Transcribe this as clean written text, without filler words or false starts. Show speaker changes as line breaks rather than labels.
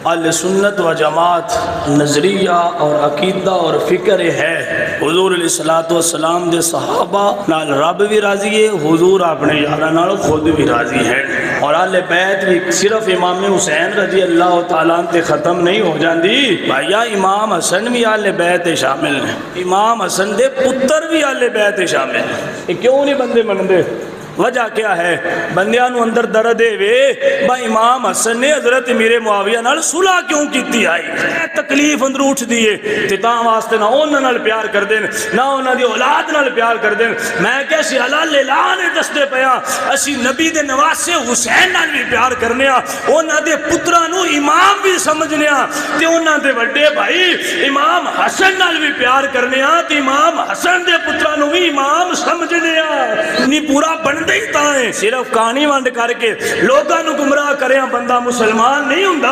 अहले सुन्नत व जमात नजरिया और अकीदा और फिक्र है हुजूर अलैहिस्सलातु वस्सलाम दे सहाबा नाल रब भी राजी है, हुजूर अपने यारां नाल खुद भी राजी है। और अहले बैत भी सिर्फ इमाम हुसैन रजी अल्लाह तआला ते खत्म नहीं हो जाती भाईया, इमाम हसन भी अहले बैत शामिल ने, इमाम हसन दे पुत्र भी अहले बैत शामिल ने। क्यों नहीं बंदे मनते? वजह क्या है? बंदियां नूं अंदर दर्द वे भाई इमाम हसन ने हजरत मीरे मुआविया नाल सुलह क्यों की आई, तकलीफ अंदर उठदी है ते तां वास्ते ना उन्हां नाल प्यार करदे ने ना उन्हां दी औलाद नाल प्यार करदे ने। मैं क्या सियाला लेला ने दसदे पिया असी नबी दे नवासे हुसैन नाल भी प्यार करने आ, उन्हां दे पुत्रां नूं इमाम भी समझने आ ते उन्हां दे वड्डे भाई इमाम हसन नाल भी प्यार करने आ ते इमाम हसन दे पुत्रां नूं भी इमाम समझने आ। नहीं पूरा सिर्फ कहानी वंड करके लोगों को गुमराह करे बंदा मुसलमान नहीं हुंदा।